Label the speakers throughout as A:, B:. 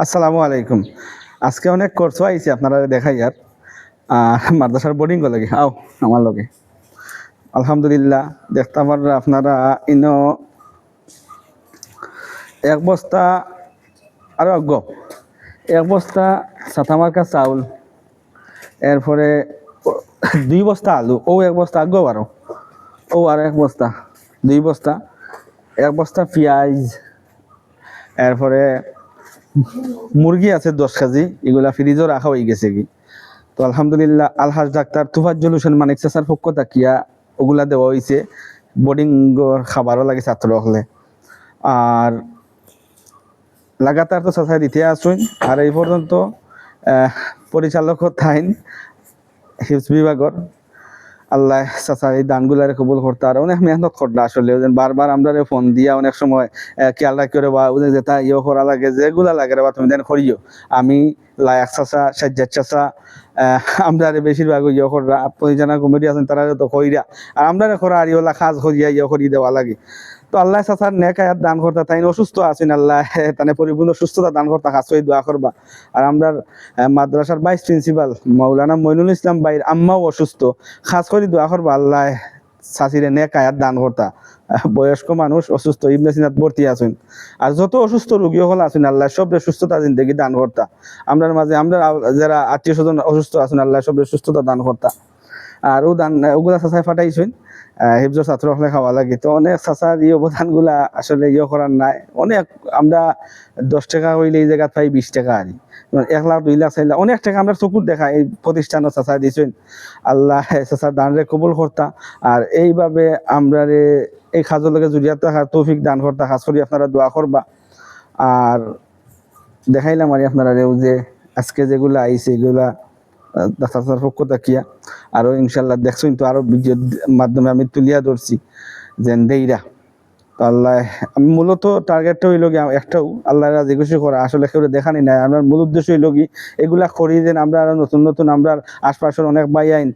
A: আসসালামু আলাইকুম। আজকে অনেক কোর্স আইছে আপনারা দেখাই আর মাদ্রাসার বোর্ডিং লাগে আও আমার লগে আলহামদুলিল্লাহ দেখতে পার আপনারা ইনো এক বস্তা আরো অজ্ঞ এক বস্তা সাতামার্কা চাউল এরপরে 2 বস্তা আলু ও এক বস্তা আজ্ঞ আরো ও আর এক বস্তা 2 বস্তা এক বস্তা পেঁয়াজ এরপরে মুরগি আছে 10 কেজি এগুলা ফ্রিজও রাখা হয়ে গেছে কি তো আলহামদুলিল্লাহ আলহাজ ডাক্তার তুফাজ্জল হোসেন মানিক চাচার পক্ষ তাকিয়া ওগুলা দেওয়া হয়েছে বোর্ডিং খাবারও লাগে ছাত্র হলে আর লাগাতার তো চাচাই দিতে আসুন আর এই পর্যন্ত পরিচালক থাইন হিফজ বিভাগর আল্লাহ চাচা এই দানগুলারে কবুল করতে আর অনেক মেহনত করতে আসলে বারবার আমরা ফোন দিয়া অনেক সময় খেয়াল রাখি বা যেটা ইয়ে করা লাগে যেগুলা লাগে বা তুমি দেন করিও আমি লায়াক চাচা সাজ্জাদ চাচা আমরা বেশিরভাগ ইয়ে করা পরিচালনা কমিটি আছেন তারা তো কইরা আর আমরা করা আর ইয়েলা কাজ করিয়া ইয়ে করি দেওয়া লাগে তো আল্লাহ চাচার নেক আয়াত দান করতে তাই অসুস্থ আছেন আল্লাহ তানে পরিপূর্ণ সুস্থতা দান করতে কাছে দোয়া করবা আর আমরা মাদ্রাসার ভাইস প্রিন্সিপাল মাওলানা মইনুল ইসলাম ভাইয়ের আম্মাও অসুস্থ খাস করে দোয়া করবা আল্লাহ চাচিরে নেক আয়াত দান করতা বয়স্ক মানুষ অসুস্থ ইবনে সিনাত ভর্তি আছেন আর যত অসুস্থ রোগী হল আছেন আল্লাহ সবরে সুস্থতা জিন্দগি দান করতা আমরার মাঝে আমরা যারা আত্মীয় স্বজন অসুস্থ আছেন আল্লাহ সবরে সুস্থতা দান করতা আর ও দান ওগুলা চাচাই ফাটাইছেন হিফজর ছাত্র হলে খাওয়া লাগে তো অনেক চাচার এই অবদানগুলা আসলে ইয়ে করার নাই অনেক আমরা 10 টাকা হইলে এই জায়গা পাই 20 টাকা আনি 1 লাখ 2 লাখ 4 লাখ অনেক টাকা আমরা চকুর দেখা এই প্রতিষ্ঠানও চাচা দিয়েছেন আল্লাহ চাচার দানরে কবুল করতা আর এইভাবে আমরা এই কাজের লগে জড়িয়ে থাকার তৌফিক দান করতা খাস করি আপনারা দোয়া করবা আর দেখাইলাম আর আপনারা যে আজকে যেগুলা আইছে এগুলা ডাক্তার পক্ষ তাকিয়া আরো ইনশাল্লাহ দেখছেন তো আরো ভিডিওর মাধ্যমে আমি তুলিয়া ধরছি যেন দেইরা তো আল্লাহ আমি মূলত টার্গেটটা হইল গিয়ে একটাও আল্লাহ রাজি খুশি করা আসলে কেউ দেখানি নাই আমার মূল উদ্দেশ্য হইল কি এগুলা করি যেন আমরা আরো নতুন নতুন আমরা আশপাশের অনেক ভাই আইন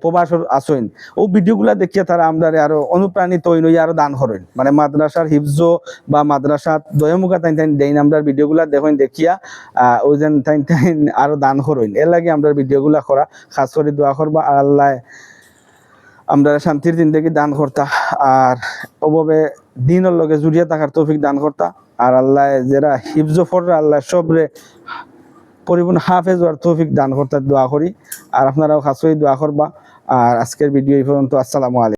A: প্রবাসর আসইন ও ভিডিওগুলা দেখিয়া তারা আমরা আরো অনুপ্রাণিত হইন আরো দান করেন মানে মাদ্রাসার হিফজ বা মাদ্রাসার দয়মুখা তাই তাই দেন আমরা ভিডিওগুলা দেখেন দেখিয়া ওই যেন তাই তাই আরো দান করেন এর লাগে আমরা ভিডিওগুলা করা খাস করে দোয়া করবা আর আল্লাহ আমরা শান্তির জিন্দগি দান করতা আর ওভাবে দিনের লগে জুড়িয়ে থাকার তৌফিক দান করতা আর আল্লাহ যারা হিফজ ফররা আল্লাহ সবরে পরিপূর্ণ হাফেজ হওয়ার তৌফিক দান করতে দোয়া করি আর আপনারাও খাস করে দোয়া করবা আর আজকের ভিডিও এই পর্যন্ত আসসালামু আলাইকুম।